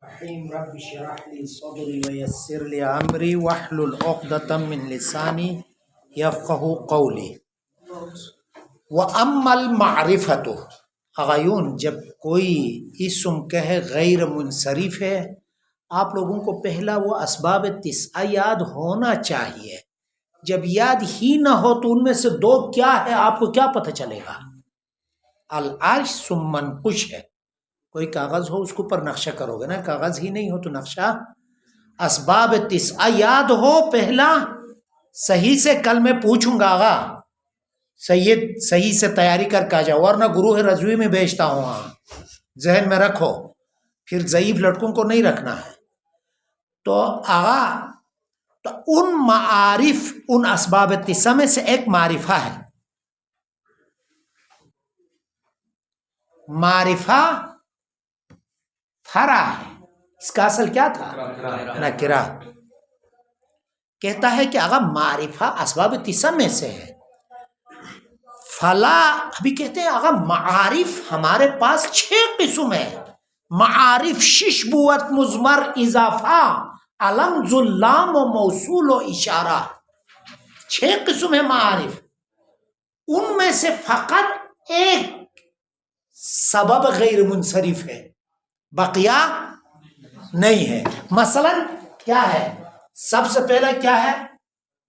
الرحیم رب اشرح لي صدري ويسر لي امري واحلل عقدة من لساني يفقهوا قولي. واما المعرفت اغیون، جب کوئی اسم کہے غیر منصرف ہے، آپ لوگوں کو پہلا وہ اسباب تسعہ یاد ہونا چاہیے. جب یاد ہی نہ ہو تو ان میں سے دو کیا ہے آپ کو کیا پتہ چلے گا؟ العرش ثم منقش ہے. کوئی کاغذ ہو اس کے اوپر نقشہ کرو گے نا، کاغذ ہی نہیں ہو تو نقشہ. اسباب تسعہ یاد ہو پہلا، صحیح سے کل میں پوچھوں گا آغا سید صحیح سے تیاری کر کے آ جاؤ، ورنہ گروہ رضوی میں بھیجتا ہوں. ہاں ذہن میں رکھو، پھر ضعیف لڑکوں کو نہیں رکھنا ہے. تو آغا تو ان معارف، ان اسباب تسعہ میں سے ایک معرفہ ہے. معرفہ فرع ہے، اس کا اصل کیا تھا؟ نکرہ. کہتا ہے کہ آغا معرفہ اسباب تسعہ میں سے ہے. فلا ابھی کہتے ہیں آغا معارف ہمارے پاس 6 قسم ہے. معارف 6 بوت مضمر اضافہ علم ظلام و موصول و اشارہ، 6 قسم ہے معارف. ان میں سے فقط ایک سبب غیر منصرف ہے، بقیہ نہیں ہے. مثلا کیا ہے؟ سب سے پہلا کیا ہے؟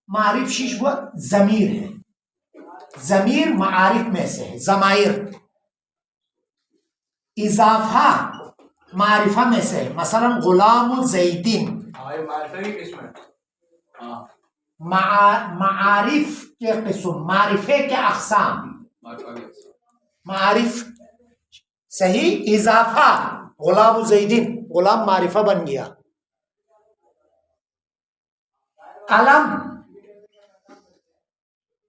معارف 6 بوت ضمیر ہے. ضمیر معارف میں سے ہے. ضمائر. اضافہ معرفہ میں سے ہے. مثلا غلام زیدین. معارف کے قسم، معرفے کے اقسام. معارف صحیح. اضافہ غلام زیدین، غلام معرفہ بن گیا. علم،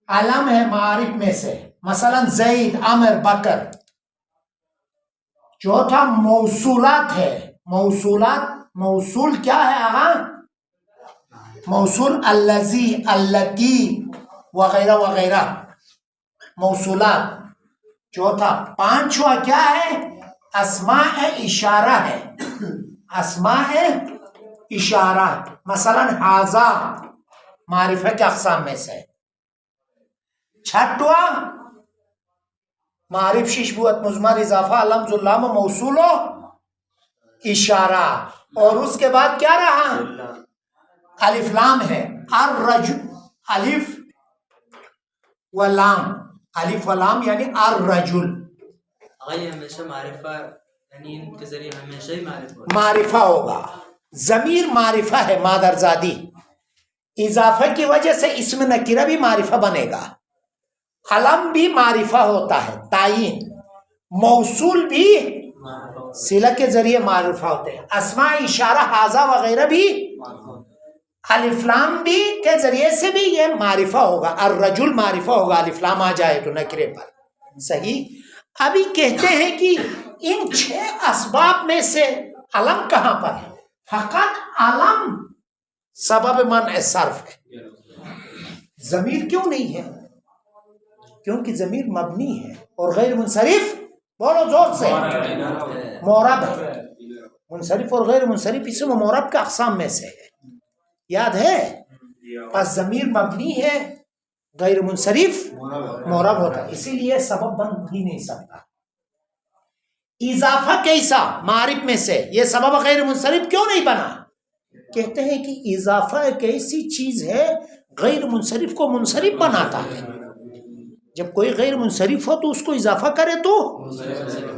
علم ہے معارف میں سے، مثلا زید، عمر، بکر. چوتھا موصولات ہے. موصولات، موصول کیا ہے آغا؟ موصول الذی، اللتی وغیرہ وغیرہ، موصولات. چوتھا. پانچواں کیا ہے؟ اسماء اشارہ ہے. اسماء اشارہ، مثلا ھذا معرفہ کے اقسام میں سے. چھٹواں معرف 6 بوت مضمر اضافہ علم ظلام موصول و اشارہ. اور اس کے بعد کیا رہا؟ الف لام ہے. الرجل، الف و لام، الف و لام یعنی الرجل. ہمیشہ معرفہ یعنی ان کے ذریعے ہمیشہ ہی معرفہ ہوگا. ضمیر معرفہ ہے مادرزادی. اضافہ کی وجہ سے اسم نکرہ بھی معرفہ بنے گا. علم بھی معرفہ ہوتا ہے، تعین. موصول بھی صلہ کے ذریعے معرفہ ہوتے ہیں. اسماء اشارہ ھذا وغیرہ بھی الف لام بھی کے ذریعے سے بھی یہ معرفہ ہوگا. الرجل معرفہ ہوگا الف لام آ جائے تو نکرے پر. صحیح. ابھی کہتے ہیں کہ ان 6 اسباب میں سے علم کہاں پر ہے؟ فقط علم سبب منع صرف ہے. ضمیر کیوں نہیں ہے؟ کیونکہ ضمیر مبنی ہے اور غیر منصرف، بولو زور سے، معرب ہے. منصرف اور غیر منصرف اسم و معرب کا اقسام میں سے ہے. یاد ہے؟ پس ضمیر مبنی ہے، غیر منصرف معرب ہوتا ہے، اسی لیے سبب بن ہی نہیں سکتا. اضافہ کیسا؟ معارف میں سے یہ سبب غیر منصرف کیوں نہیں بنا؟ کہتے ہیں کہ اضافہ ایک ایسی چیز ہے غیر منصرف کو منصرف بناتا ہے. جب کوئی غیر منصرف ہو تو اس کو اضافہ کرے تو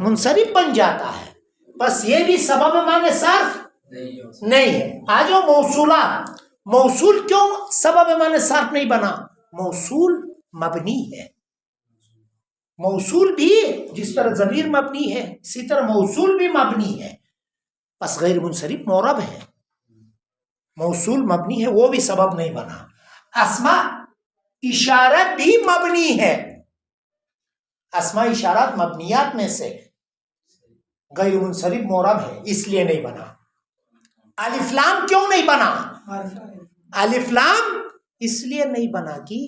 منصرف بن جاتا ہے. بس یہ بھی سبب معنی صرف نہیں ہے. آ جاؤ موصولات. موصول کیوں سبب معنی صرف نہیں بنا؟ موصول مبنی ہے. موصول بھی جس طرح ضمیر مبنی ہے اسی طرح موصول بھی مبنی ہے. بس غیر منصرف معرب ہے، موصول مبنی ہے، وہ بھی سبب نہیں بنا. اسماء اشارہ بھی مبنی ہے. اسماء اشارات مبنیات میں سے غیر منصرف معرب ہے، اس لیے نہیں بنا. الف لام کیوں نہیں بنا؟ الف لام اس لیے نہیں بنا کہ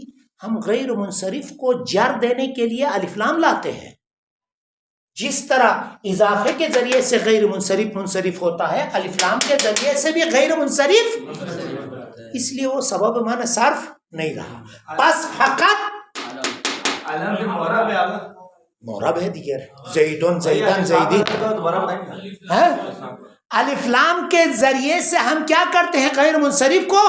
ہم غیر منصرف کو جر دینے کے لیے الف لام لاتے ہیں. جس طرح اضافے کے ذریعے سے غیر منصرف منصرف ہوتا ہے، الف لام کے ذریعے سے بھی غیر منصرف، اس لیے وہ سبب معنی صرف نہیں رہا. بس فقط معرب ہے دیگر، زیدن زیدن زیدی، الف لام کے ذریعے سے ہم کیا کرتے ہیں؟ غیر منصرف کو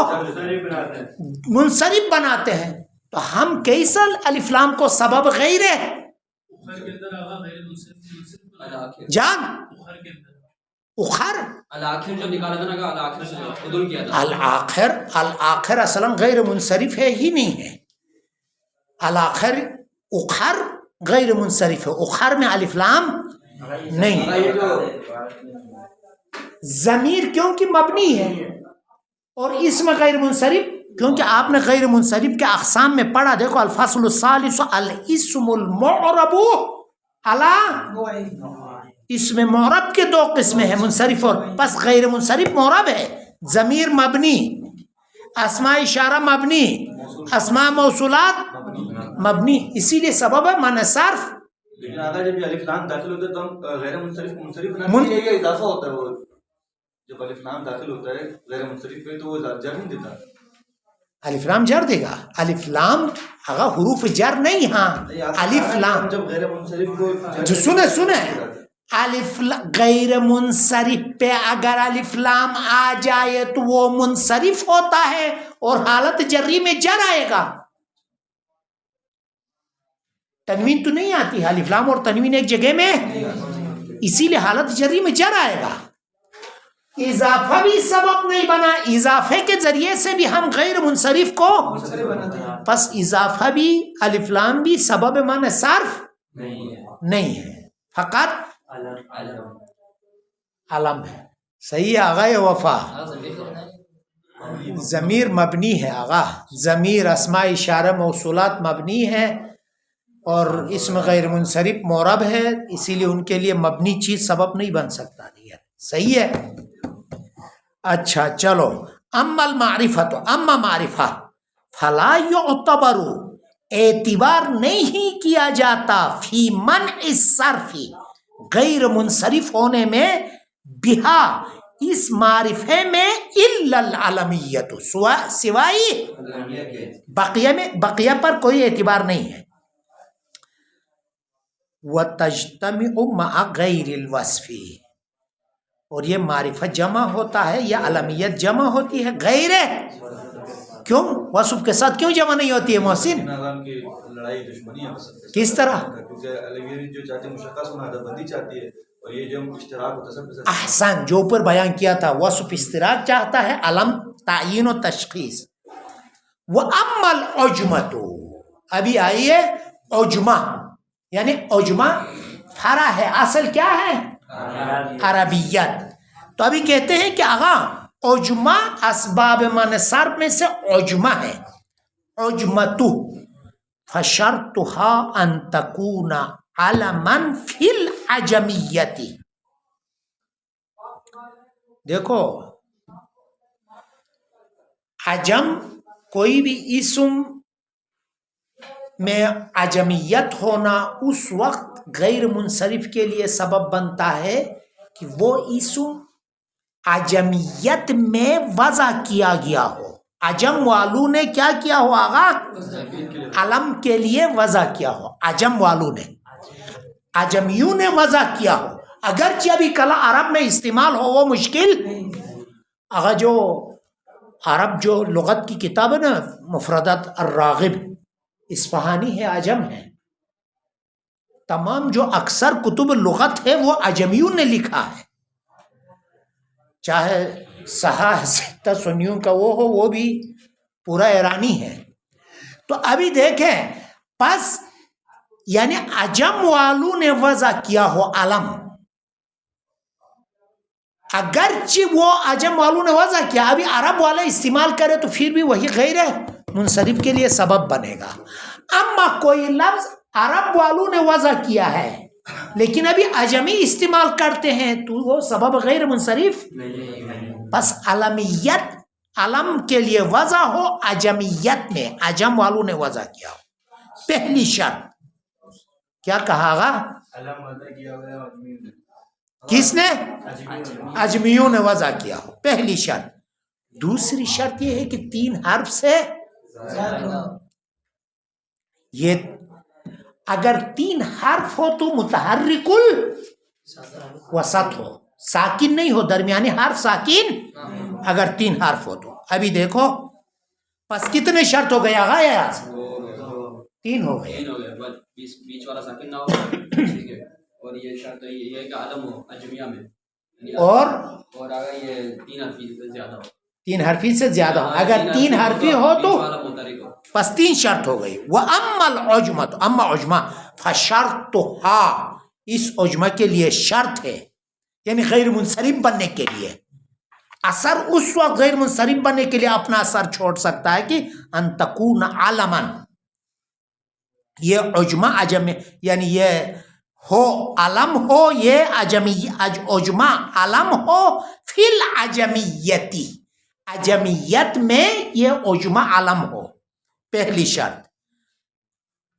منصرف بناتے ہیں. تو ہم کیسا الف لام کو سبب غیر ہے جان اخر الآخر جو نکالا تھا نا، الآخر سے عدل کیا تھا. الآخر اصلا غیر منصرف ہے ہی نہیں ہے. الآخر اخر غیر منصرف ہے، اخر میں الف لام نہیں. ضمیر کیونکہ مبنی ہے اور اسم غیر منصرف کیونکہ آپ نے غیر منصرف کے اقسام میں پڑھا. دیکھو الفصل الثالث الاسم المعرب علی، اس میں معرب کے دو قسمیں ہیں، منصرف اور بس غیر منصرف معرب ہے. ضمیر مبنی، اسماء اشارہ مبنی، اسماء موصولات مبنی، اسی لیے سبب ہے معنی صرف. لیکن اگر جب الف لام داخل ہوتا ہے تو ہم غیر منصرف نہ، یہ اضافہ ہوتا ہے. وہ جب الف لام داخل ہوتا ہے غیر منصرف پہ تو وہ جر نہیں دیتا. الف لام جر دے گا. الف لام اگر حروف جر نہیں، ہاں الف لام جب غیر منصرف کو جو سنے الف غیر منصرف پہ اگر الف لام آ جائے تو وہ منصرف ہوتا ہے اور حالت جری میں جر آئے گا. تنوین تو نہیں آتی، الف لام اور تنوین ایک جگہ میں، اسی لیے حالت جری میں جر آئے گا. اضافہ بھی سبب نہیں بنا، اضافے کے ذریعے سے بھی ہم غیر منصرف کو پس اضافہ بھی الف لام بھی سبب معنی صرف نہیں ہے، فقط علم ہے. صحیح ہے آغا وفا. ضمیر مبنی ہے آغا، ضمیر اسماء اشارہ موصولات مبنی ہے اور اسم غیر منصرف معرب ہے، اسی لیے ان کے لیے مبنی چیز سبب نہیں بن سکتا. صحیح ہے. اچھا چلو، اما المعرفت، اما معرفہ فلا یعتبر، اعتبار نہیں کیا جاتا فی منع الصرف، غیر منصرف ہونے میں، بہا اس معرفے میں، الا العلمیت، سوائے بقیہ میں، بقیہ پر کوئی اعتبار نہیں ہے. وتجتمع مع غیر الوصف، اور یہ معرفت جمع ہوتا ہے یا علمیت جمع ہوتی ہے غیر، کیوں وصف کے ساتھ کیوں جمع نہیں ہوتی ہے محسن؟ لڑائی دشمنی ہے کس طرح؟ کیونکہ علمیت جو چاہتے ہیں مشخص ہونا بندی چاہتی ہے، اور یہ جو اشتراک ہوتا ہے سب احسن، جو اوپر بیان کیا تھا، وصف اشتراک چاہتا ہے، علم تعین و تشخیص. وَأَمَّا الْعُجْمَةُ، ابھی آئیے عجمہ، یعنی عجمہ فرع ہے، اصل کیا ہے؟ عربیت. تو ابھی کہتے ہیں کہ آغا عجمہ اسباب معنی صرف میں سے عجمہ ہے. عجمتو فشرطها ان تکون علما فی العجمیت. دیکھو عجم کوئی بھی اسم میں عجمیت ہونا اس وقت غیر منصرف کے لیے سبب بنتا ہے کہ وہ اسم عجمیت میں وضع کیا گیا ہو. عجم والوں نے کیا کیا ہو آغا؟ علم کے لیے وضع کیا ہو. عجم والوں نے، عجمیوں نے وضع کیا ہو، اگرچہ ابھی کلا عرب میں استعمال ہو وہ مشکل. اگر جو عرب جو لغت کی کتاب ہے نا، مفردات الراغب اصفہانی ہے، عجم ہے. تمام جو اکثر کتب لغت ہے وہ عجمیوں نے لکھا ہے، چاہے صحاح ستہ سنیوں کا وہ ہو، وہ بھی پورا ایرانی ہے. تو ابھی دیکھیں، پس یعنی عجم والوں نے وضع کیا ہو علم، اگرچہ وہ عجم والوں نے وضع کیا، ابھی عرب والے استعمال کرے تو پھر بھی وہی غیر منصرف کے لیے سبب بنے گا. اما کوئی لفظ عرب والوں نے وضع کیا ہے لیکن ابھی عجمی استعمال کرتے ہیں تو وہ سبب غیر منصرف. بس علمیت علم کے لیے وضع ہو عجمیت میں، عجم والوں نے وضع کیا ہو. پہلی شرط کیا کہا گا؟ کس نے؟ اجمیوں نے وضع کیا ہو، پہلی شرط۔ دوسری شرط یہ ہے کہ 3 حرف سے یہ اگر 3 حرف ہو تو متحرک الوسط ہو، ساکن نہیں ہو، درمیانی حرف ساکن اگر 3 حرف ہو تو۔ ابھی دیکھو پس کتنے شرط ہو گئے آغا؟ 3 ہو گئے۔ بیچ والا ساکن نہ ہو، ٹھیک ہے، اور یہ شرط یہ ہے کہ عالم ہو اجمیہ میں، اور اگر یہ 3 حرفی سے زیادہ ہو، 3 حرفی سے زیادہ ہو، اگر 3 حرفی ہو تو پس 3 شرط ہو گئی۔ وَأَمَّا الْعُجْمَةُ، اما عجمہ، فَشَرْطُهَا، اس عجمہ کے لیے شرط ہے، یعنی غیر منصرف بننے کے لیے۔ اثر اس وقت غیر منصرف بننے کے لیے اپنا اثر چھوڑ سکتا ہے کہ ان تکون علما، یہ عجمہ عجم، یعنی یہ ہو علم ہو، یہ عجمہ علم ہو فی العجمیتی، عجمیت میں یہ عجمہ علم ہو، پہلی شرط۔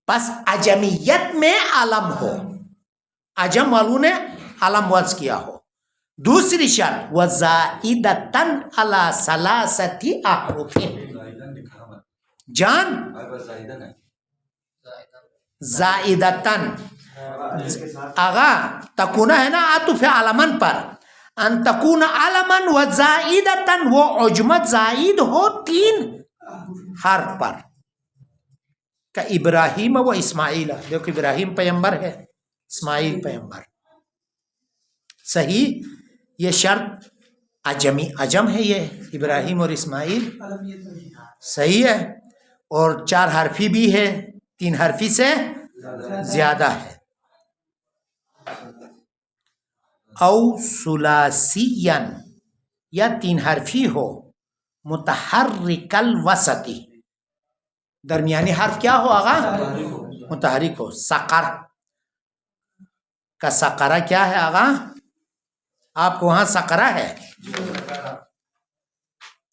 پس عجمیت میں علم ہو، عجم والوں نے علم وضع کیا ہو۔ دوسری شرط وَزَائِدَةً عَلَى 3 أحرف، جان زائدتاً، آغا تکونہ ہے نا عطف علمن پر، ان تکون علمن و زائدتاً، وہ عجمت زائد ہو 3 حرف پر، کہ ابراہیم و اسماعیل۔ دیکھو ابراہیم پیغمبر ہے، اسماعیل پیغمبر، صحیح۔ یہ شرط عجم ہے، یہ ابراہیم اور اسماعیل، صحیح ہے، اور 4 حرفی بھی ہے، 3 حرفی سے زیادہ ہے۔ او ثلاثیا، یا 3 حرفی ہو، متحرک الوسطی، درمیانی حرف کیا ہو آغا؟ متحرک ہو۔ سقر کا سقرہ کیا ہے آغا؟ آپ کو وہاں سقرہ ہے،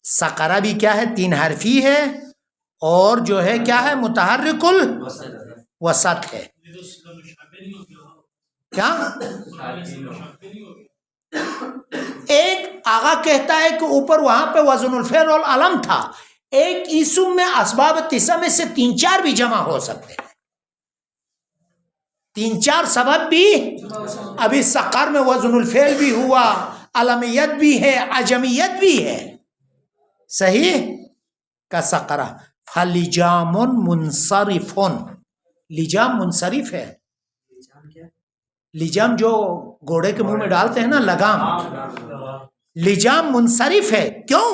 سقرہ بھی کیا ہے؟ 3 حرفی ہے، اور جو ہے کیا ہے؟ متحرک الوسط ہے۔ کیا؟ ایک آغا کہتا ہے کہ اوپر وہاں پہ وزن الفعل والعلم تھا، ایک اسم میں اسباب 9 میں سے 3-4 بھی جمع ہو سکتے ہیں، 3-4 سبب بھی۔ ابھی سقر میں وزن الفعل بھی ہوا، علمیت بھی ہے، عجمیت بھی ہے، صحیح۔ کا سقرہ فَلِجَامٌ مُنصَرِفٌ، لجام منصرف ہے، لجام جو گھوڑے کے منہ میں ڈالتے ہیں نا، لگام، لجام منصرف ہے، کیوں؟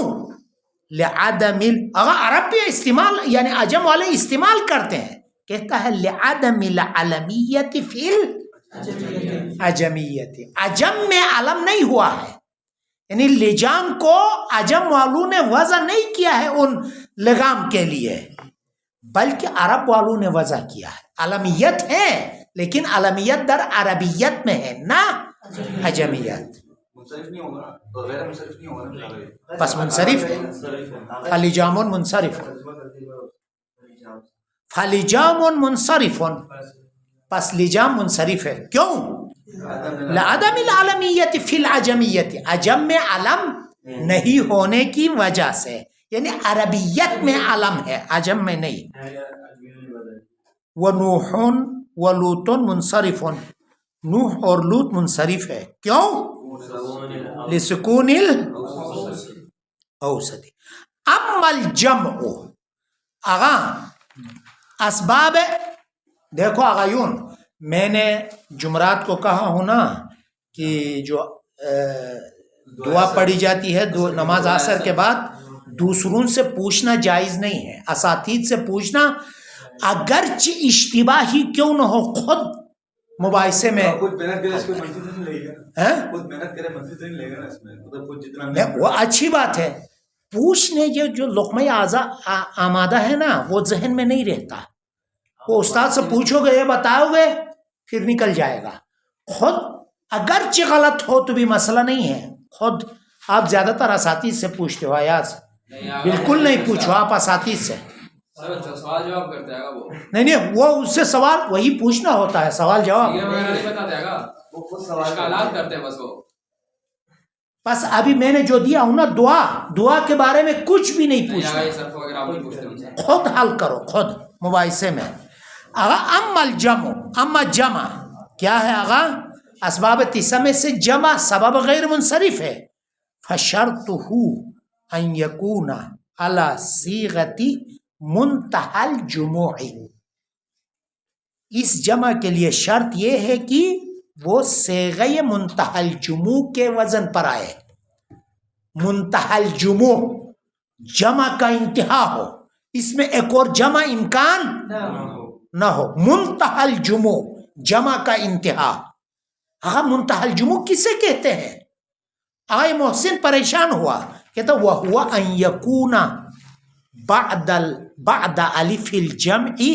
لعدم، اگر عرب بھی استعمال، یعنی عجم والے استعمال کرتے ہیں، کہتا ہے لعدم العلمیت فی العجمیت، عجم میں علم نہیں ہوا ہے، یعنی لجام کو عجم والوں نے وضع نہیں کیا ہے ان لگام کے لیے، بلکہ عرب والوں نے وضع کیا ہے۔ علمیت ہے، لیکن علمیت در عربیت میں ہے، نہ عجمیت۔ منصرف نہیں ہوگا تو غیر منصرف نہیں ہوگا، پس منصرف ہے، فَلِجَامٌ منصرف، فَلِجَامٌ منصرف، پس لجام منصرف ہے، کیوں؟ لعدم العلمیت فی العجمیت، عجم میں علم نہیں ہونے کی وجہ سے، یعنی عربیت میں علم ہے، عجم میں نہیں۔ وَنُوحٌ وَلُوطٌ منصرف، نوح اور لوط منصرف ہے، کیوں؟ لسکون الاوسط۔ اما الجمع، آغا اسباب، دیکھو آغایون، میں نے جمعرات کو کہا ہوں نا کہ جو دعا پڑھی جاتی ہے نماز عصر کے بعد، دوسروں سے پوچھنا جائز نہیں ہے، اساتید سے پوچھنا، اگرچہ اشتباہ ہی کیوں نہ ہو، خود مباحثے میں وہ اچھی بات ہے، پوچھنے جو لقمہ آمادہ ہے نا، وہ ذہن میں نہیں رہتا، وہ استاد سے پوچھو گے، یہ بتاؤ گے، پھر نکل جائے گا۔ خود اگرچہ غلط ہو تو بھی مسئلہ نہیں ہے، خود آپ زیادہ تر اساتید سے پوچھتے ہو، ایاز بالکل نہیں پوچھو آپ اساتید سے، سر سوال جواب کرتے ہیں وہ نہیں وہ اس سے سوال وہی پوچھنا ہوتا ہے، سوال جواب. یہ وغیرہ نہیں بتاتے گا، وہ خود سوال اشکالات کرتے ہیں بس وہ. بس ابھی میں نے جو دیا ہوں نا دعا کے بارے میں کچھ بھی نہیں نہیں آگا پوچھنا، یہ صرف وغیرہ آپ نہیں پوچھتے ان سے. خود حل کرو خود مباحثے میں. آغا اما الجمع، اما جمع کیا ہے آغا؟ اسباب تیسرہ میں سے جمع سبب غیر منصرف ہے. فشرطہ ان یکون علی صیغۃ منتہی الجموع، اس جمع کے لیے شرط یہ ہے کہ وہ صیغہ منتہی الجموع کے وزن پر آئے. منتہی الجموع جمع کا انتہا ہو، اس میں ایک اور جمع امکان نہ ہو. منتہی الجموع جمع کا انتہا. ہاں منتہی الجموع کسے کہتے ہیں؟ آئے محسن پریشان ہوا، کہتا وَهُوَ أَن يَكُونَ بعد الف الجمع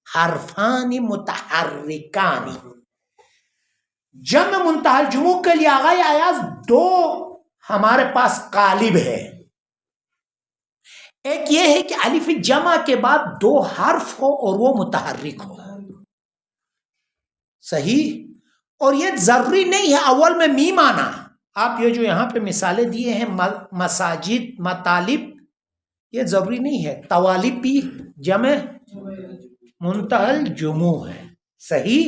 حرفان متحرکان. جمع منتہی الجموع کے لیے آغائی آیاز دو ہمارے پاس قالب ہے. ایک یہ ہے کہ الف جمع کے بعد دو حرف ہو اور وہ متحرک ہو، صحیح. اور یہ ضروری نہیں ہے اول میں میم آنا. آپ یہ جو یہاں پہ مثالیں دیے ہیں مساجد، مطالب، یہ ضروری نہیں ہے. طوالب بھی جمع منتہی الجموع ہے، صحیح.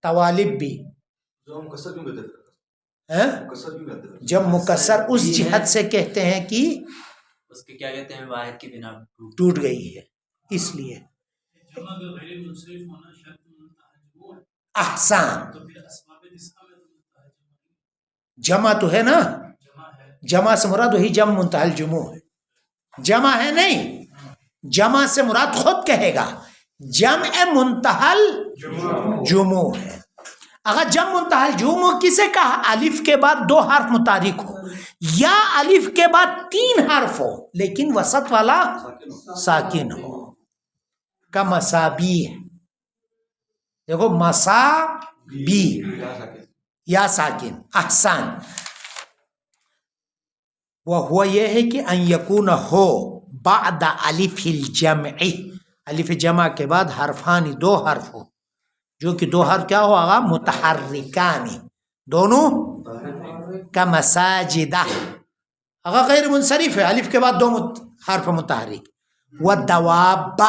طوالب بھی جو ہم کسر کیوں کہتے ہیں؟ ہیں؟ کسر کیوں کہتے ہیں؟ جب مکسر اس جہت سے کہتے ہیں کہ اس کے کیا کہتے ہیں واحد کی بنا پر ٹوٹ گئی ہے، اس لیے. احسان جمع تو ہے نا، جمع سے مراد وہی جمع منتہی الجموع ہے. جمع ہے نہیں، جمع سے مراد خود کہے گا جمع منتہی الجموع ہے. اگر جمع منتہی الجموع کسے کہا؟ الف کے بعد دو حرف متحرک ہو یا الف کے بعد تین حرف ہو لیکن وسط والا ساکن ہو. کا مسابیح، دیکھو مسابی یا ساکن. احسان. وہ یہ ہے کہ ان یکون ہو بعد الف الجمع، الف جمع کے بعد حرفان دو حرف ہو، جو کہ دو حرف کیا ہو آگا؟ متحرکان، دونوں. کا مساجدہ اگر غیر منصرف ہے، الف کے بعد دو حرف متحرک. و دواب،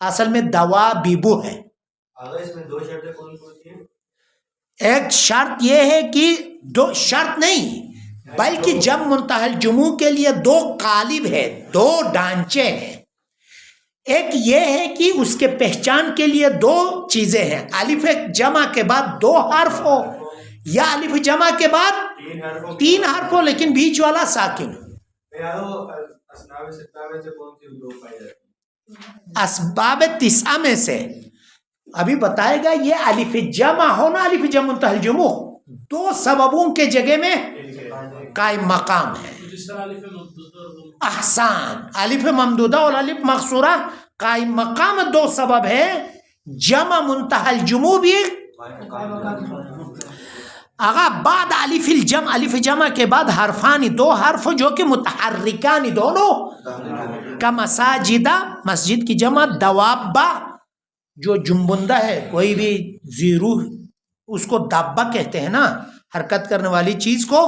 اصل میں دوابیبو ہے. اس میں دو شرطیں کون کون سی ہیں؟ ایک شرط یہ ہے کہ دو شرط نہیں بلکہ جمع منتہی الجموع کے لیے دو قالب ہے، دو ڈھانچے ہیں. ایک یہ ہے کہ اس کے پہچان کے لیے دو چیزیں ہیں، الف جمع کے بعد دو حرف ہو یا الف جمع کے بعد تین حرف ہو لیکن بیچ والا ساکن. اسباب تسعہ میں سے ابھی بتائے گا یہ الف جمع ہونا، الف جمع منتہی الجموع دو سببوں کے جگہ میں قائم مقام ہے. احسان. الف ممدودہ اور الف مقصورہ قائم مقام دو سبب ہے. جمع منتہی الجموع بھی آغا بعد الف الجمع، الف جمع کے بعد حرفانی دو حرف جو کہ متحرکانی دونوں. کا مساجدہ مسجد کی جمع. دوابہ جو جنبندہ ہے، کوئی بھی زیرو اس کو دابہ کہتے ہیں نا، حرکت کرنے والی چیز کو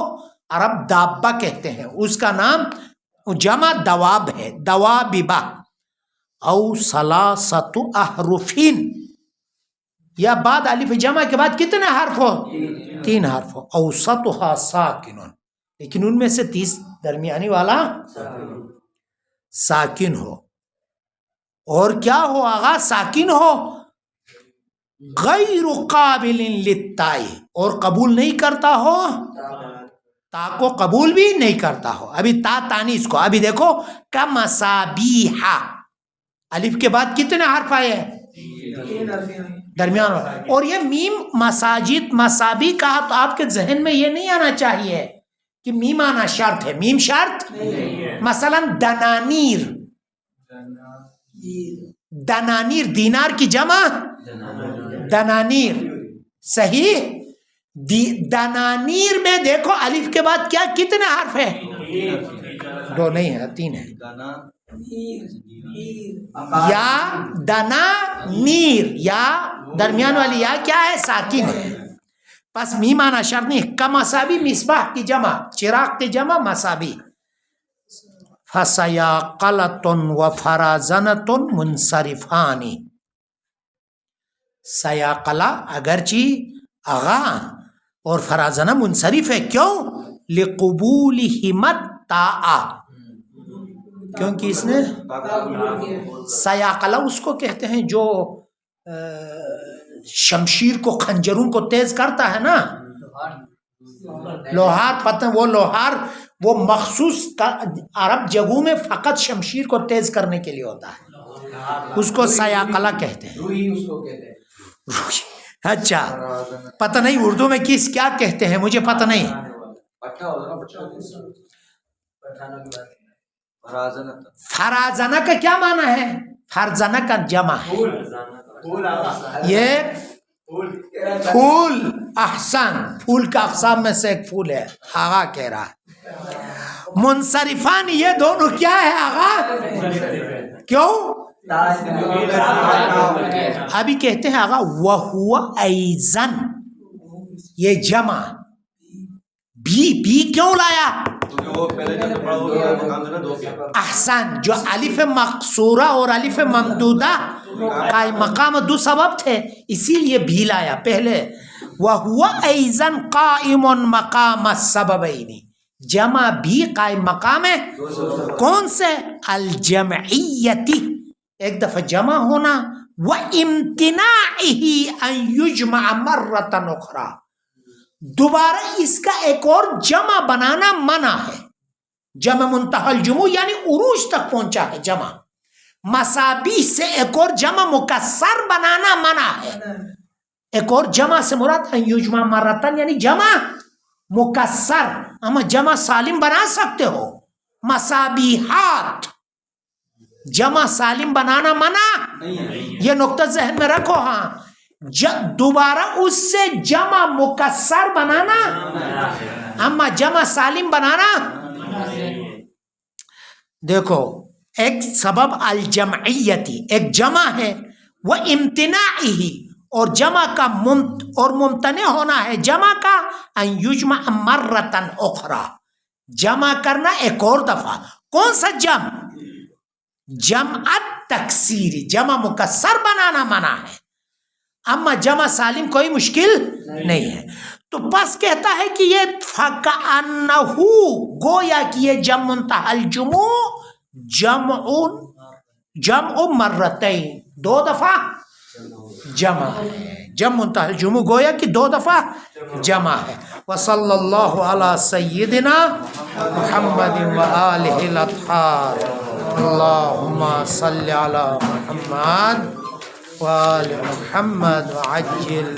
عرب دابہ کہتے ہیں، اس کا نام جمع دواب ہے. دواببہ. او ثلاثۃ احرفین، یا بعد الف جمع کے بعد کتنے حرف ہو؟ تین حرف ہو. اوسطھا ساکن، لیکن ان میں سے درمیانی والا ساکن ہو. اور کیا ہو آغا؟ ساکن ہو. غیر قابل للتاء، اور قبول نہیں کرتا ہو، تا کو قبول بھی نہیں کرتا ہو. ابھی تا تانیث کو ابھی دیکھو. کا مسابیح، الف کے بعد کتنے حرف آئے ہیں؟ درمیان والا. اور یہ میم مساجد مسابی کہا تو آپ کے ذہن میں یہ نہیں آنا چاہیے کہ میم آنا شرط ہے. میم شرط مثلا دنانیر، دنانیر دینار کی جمع دنانیر، صحیح. دنانیر میں دیکھو الف کے بعد کیا کتنے حرف ہے؟ دو نہیں ہے، تین ہے. یا دنا نیر، یا درمیان والی یا کیا ہے؟ ساکن ہے. پس میمان اشر نہیں. کمصابی مصباح کی جمع، چراغ کی جمع مصابی. فسیاقلۃ و فرازنۃ منصرفان. سیاقلہ اگرچہ اغا اور فرازنہ منصرف ہے. کیوں؟ لقبولہما الطاعہ، کیونکہ اس نے سیاقلہ اس کو کہتے ہیں جو شمشیر کو، خنجروں کو تیز کرتا ہے نا، لوہار. پتہ وہ لوہار وہ مخصوص عرب جگہوں میں فقط شمشیر کو تیز کرنے کے لیے ہوتا ہے، اس کو سیاقلہ کہتے ہیں. اچھا پتہ نہیں اردو میں کیا کہتے ہیں، مجھے پتہ نہیں. فرازنہ کا کیا معنی ہے؟ فرزنہ کا جمع ہے، یہ پھول. احسن، پھول کا اقسام میں سے ایک پھول ہے، آغا کہہ رہا ہے. منصرفان یہ دونوں کیا ہے آغا؟ کیوں؟ ابھی کہتے ہیں آغا وَهُوَ أَيْزَن، یہ جمع. بھی کیوں لایا؟ احسن، جو الف مقصورہ اور الف ممدودہ قائم مقام دو سبب تھے، اسی لیے بھی لایا پہلے. وَهُوَ أَيْزَن قَائِمٌ مَقَامَ السَّبَبَيْنِ، جمع بھی قائم مقام ہے. کون سے؟ الجمعیتی، ایک دفعہ جمع ہونا. وَإِمْتِنَاعِهِ أَن يُجْمَعَ مَرَّةً أُخْرَى، دوبارہ اس کا ایک اور جمع بنانا منع ہے. جمع منتہی الجموع یعنی عروج تک پہنچا ہے جمع. مسابیح سے ایک اور جمع مکسر بنانا منع ہے. ایک اور جمع سے مراد ان یجمع مرتن یعنی جمع مکسر، اما جمع سالم بنا سکتے ہو. مسابیحات جمع سالم بنانا منع، یہ نقطہ ذہن میں رکھو. ہاں دوبارہ اس سے جمع مکسر بنانا، اما جمع سالم بنانا. دیکھو ایک سبب الجمعیتی، ایک جمع ہے. وہ امتناعی، اور جمع کا اور ممتنع ہونا ہے جمع کا. ان یجمع مرتن اخرى، جمع کرنا ایک اور دفعہ. کون سا جمع؟ جمع تکسیری، جمع مکسر بنانا منع ہے، اما جمع سالم کوئی مشکل نہیں ہے. تو بس کہتا ہے کہ یہ فَكَأَنَّهُ، گویا کہ یہ جمع منتہی الجموع جمع مرتين، دو دفعہ جمع ہے. جمع منتہی الجموع گویا کہ دو دفعہ جمع ہے. وصلی اللہ علی سیدنا محمد وآلہ الاطہار. اللہم صلی علی محمد وآل محمد وعجل